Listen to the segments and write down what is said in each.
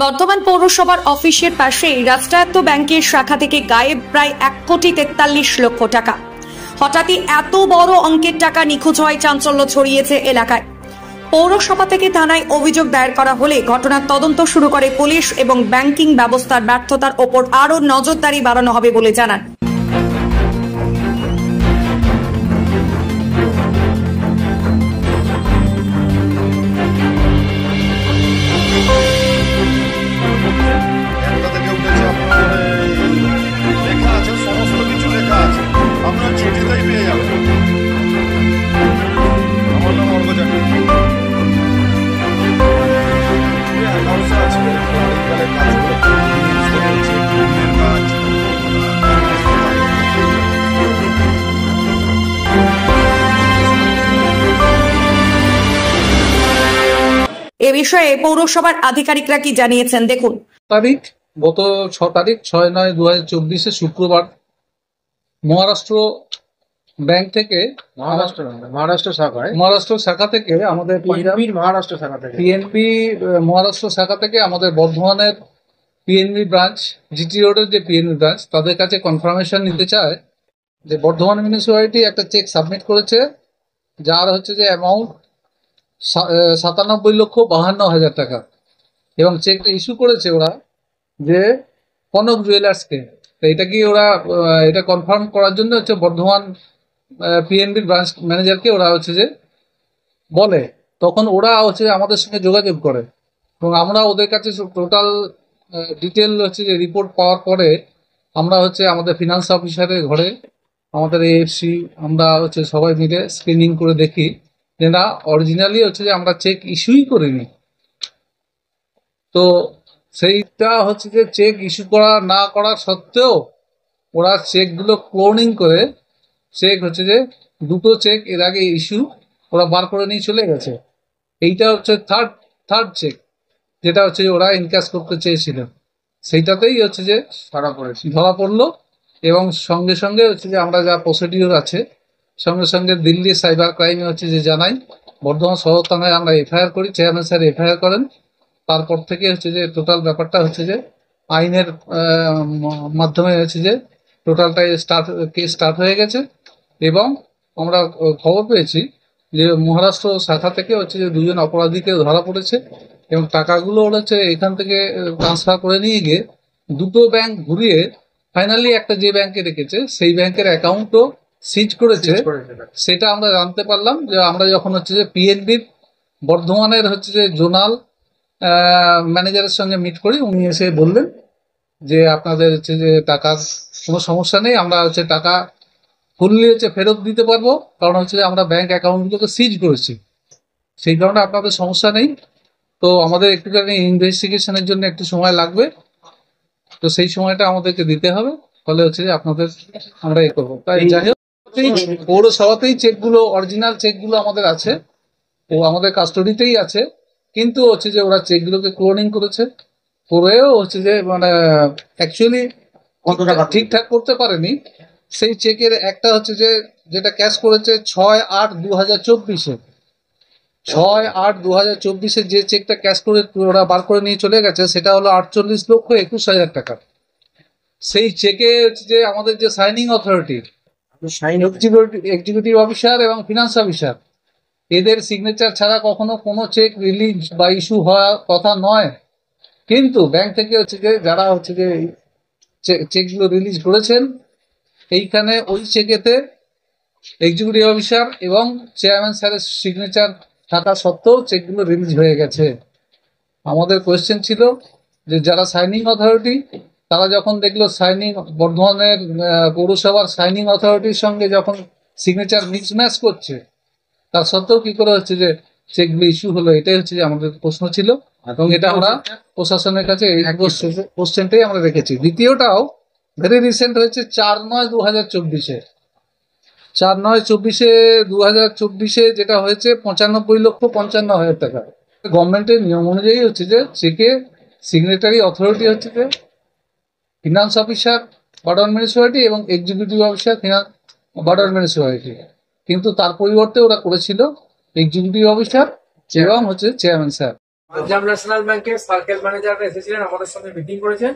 বর্ধমান পৌরসভার অফিসের পাশেই রাষ্ট্রায়ত্ত ব্যাংকের শাখা থেকে গায়েব প্রায় 1,43,00,000 টাকা। হঠাৎই এত বড় অঙ্কের টাকা নিখোঁজ হয় চাঞ্চল্য ছড়িয়েছে এলাকায়। পৌরসভা থেকে থানায় অভিযোগ দায়ের করা হলে ঘটনার তদন্ত শুরু করে পুলিশ এবং ব্যাংকিং ব্যবস্থার ব্যর্থতার ওপর আরও নজরদারি বাড়ানো হবে বলে জানান। এ বিষয়ে পৌরসভার আধিকারিকরা কি জানিয়েছেন দেখুন। গত 6/9/2024 শুক্রবার মহারাষ্ট্র ব্যাংক থেকে মহারাষ্ট্র শাখা থেকে আমাদের পিএনবি মহারাষ্ট্র শাখা থেকে আমাদের বর্ধমানের পিএনবি ব্রাঞ্চ, জিটি রোডের যে পিএনবি ব্রাঞ্চ, তাদের কাছে কনফার্মেশন নিতে চায় যে বর্ধমান মিউনিসিপ্যালিটি একটা চেক সাবমিট করেছে, যার হচ্ছে যে অ্যামাউন্ট 97,52,52,000 টাকা, এবং চেকটা ইস্যু করেছে ওরা যে কনক জুয়েলার্সকে। তো এটা কি ওরা এটা কনফার্ম করার জন্য হচ্ছে বর্ধমান পিএনবির ব্রাঞ্চ ম্যানেজারকে ওরা হচ্ছে যে বলে, তখন ওরা হচ্ছে আমাদের সঙ্গে যোগাযোগ করে এবং আমরা ওদের কাছে টোটাল ডিটেল হচ্ছে যে রিপোর্ট পাওয়ার পরে আমরা হচ্ছে আমাদের ফিনান্স অফিসারের ঘরে আমাদের এএফসি আমরা হচ্ছে সবাই মিলে স্ক্রিনিং করে দেখি যে না, অরিজিনালি হচ্ছে যে আমরা চেক ইস্যুই করিনি। তো সেইটা হচ্ছে যে চেক ইস্যু করা না করা সত্ত্বেও ওরা চেকগুলো ক্লোনিং করে চেক হচ্ছে যে দুটো চেক এর আগে ইস্যু ওরা বার করে নিয়ে চলে গেছে। এইটা হচ্ছে থার্ড চেক, যেটা হচ্ছে ওরা ইনক্যাশ করতে চেয়েছিল, সেইটাতেই হচ্ছে যে ধরা পড়লো। এবং সঙ্গে সঙ্গে হচ্ছে যে আমরা যা প্রসিডিওর আছে সঙ্গে সঙ্গে দিল্লি সাইবার ক্রাইমে হচ্ছে যে জানাই, বর্ধমান সদর থানায় আমরা এফআইআর করি, চেয়ারম্যান স্যার এফআইআর করেন। তারপর থেকে হচ্ছে যে টোটাল ব্যাপারটা হচ্ছে যে আইনের মাধ্যমে হচ্ছে যে টোটালটাই কেস স্টার্ট হয়ে গেছে। এবং আমরা খবর পেয়েছি যে মহারাষ্ট্র শাখা থেকে হচ্ছে যে দুজন অপরাধীকে ধরা পড়েছে এবং টাকাগুলো হচ্ছে এখান থেকে ট্রান্সফার করে নিয়ে গিয়ে দুটো ব্যাংক ঘুরিয়ে ফাইনালি একটা যে ব্যাংকে রেখেছে সেই ব্যাংকের অ্যাকাউন্টও সিজ করেছে। সেটা আমরা জানতে পারলাম যে আমরা যখন হচ্ছে যে পিএনবির বর্ধমানের হচ্ছে যে জোনাল ম্যানেজারের সঙ্গে মিট করি, উনি এসে বললেন যে আপনাদের হচ্ছে যে টাকার কোনো সমস্যা নেই, আমরা হচ্ছে টাকা ফুললি হচ্ছে ফেরত দিতে পারবো, কারণ হচ্ছে আমরা ব্যাংক অ্যাকাউন্টগুলোকে সিজ করেছি, সেই কারণে আপনাদের সমস্যা নেই। তো আমাদের একটুখানি ইনভেস্টিগেশনের জন্য একটু সময় লাগবে, তো সেই সময়টা আমাদেরকে দিতে হবে, ফলে হচ্ছে যে আপনাদের আমরা এ করবো। তাই যাই হোক, পৌরসভাতেই চেকগুলো অরিজিনাল চেকগুলো আমাদের আছে ও আমাদের কাস্টডিতেই আছে, কিন্তু হচ্ছে যে ওরা চেকগুলোকে ক্লোনিং করেছে, করেও হচ্ছে যে মানে অ্যাকচুয়ালি ঠিকঠাক করতে পারেনি। সেই চেকের একটা হচ্ছে যে যেটা ক্যাশ করেছে 6/8/2024, 6/8/2024 যে চেকটা ক্যাশ করে ওরা বার করে নিয়ে চলে গেছে সেটা হলো 48,21,000 টাকা। সেই চেকে হচ্ছে যে আমাদের যে সাইনিং অথরিটি, এক্সিকিউটিভ অফিসার এবং ফিনান্স অফিসার, এদের সিগনেচার ছাড়া কখনো কোনো চেক রিলিজ বা ইস্যু হওয়ার কথা নয়। কিন্তু ব্যাংক থেকে হচ্ছে যে যারা হচ্ছে যে চেকগুলো রিলিজ করেছেন, এইখানে ওই চেকেতে এক্সিকিউটিভ অফিসার এবং চেয়ারম্যান স্যারের সিগনেচার থাকা সত্ত্বেও চেকগুলো রিলিজ হয়ে গেছে। আমাদের কোয়েশ্চেন ছিল যে যারা সাইনিং অথরিটি, তারা যখন দেখলো সাইনিং বর্ধমানের পৌরসভার সাইনিং অথরিটির সঙ্গে যখন সিগনেচার মিসম্যাচ করছে, তার সত্ত্বেও কি করে হচ্ছে যে চেকগুলো ইস্যু হলো, এটাই হচ্ছে যে আমাদের প্রশ্ন ছিল এবং এটা আমরা প্রশাসনের কাছে এই কোশ্চেনটাই আমরা রেখেছি। দ্বিতীয়টাও ভেরি রিসেন্ট হয়েছে 4/9/2024, 4/9/2024 যেটা হয়েছে 95,55,000 টাকা। গভর্নমেন্টের নিয়ম অনুযায়ী হচ্ছে যে চেকে সিগনেটারি অথরিটি হচ্ছে যে ফিনান্স অফিসার বর্ধমান মিউনিসিপ্যালিটি এবং এক্সিকিউটিভ অফিসার বর্ধমান মিউনিসিপ্যালিটি, কিন্তু তার পরিবর্তে ওরা করেছিল এক্সিকিউটিভ অফিসার এবং হচ্ছে চেয়ারম্যান স্যার। পাঞ্জাব ন্যাশনাল ব্যাংকের সার্কেল ম্যানেজার এসেছিলেন, আমাদের সঙ্গে মিটিং করেছেন।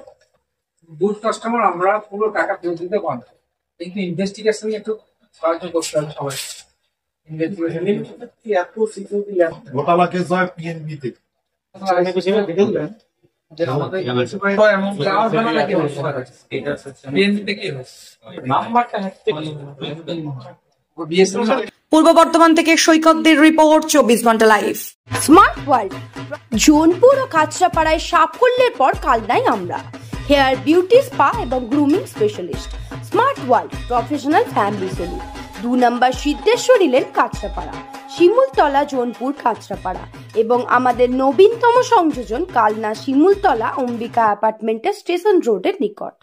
গুড কাস্টমার, আমরা পুরো টাকা ফেরত দিতে পারবো, কিন্তু ইনভেস্টিগেশন একটু সাহায্য করতে হবে সবাই। ইনভেস্টিগেশন এত সিকিউরিটি ঘোটালা কেস হয় পিএনবি থেকে। পূর্ব বর্ধমান থেকে সৈকতদের রিপোর্ট, 24 ঘন্টা লাইভ। স্মার্ট ওয়ার্ল্ড জোনপুর ও কাঁচরাপাড়ায় সাফল্যের পর কালনায় আমরা হেয়ার বিউটি স্পা এবং grooming specialist. Smart world professional family salon, 2 number Siddheshwari lane, Kanchrapara, Shimultala, Jonpur, Kanchrapara এবং আমাদের নবীনতম সংযোজন কালনা শিমুলতলা অম্বিকা অ্যাপার্টমেন্টের স্টেশন রোডের নিকট।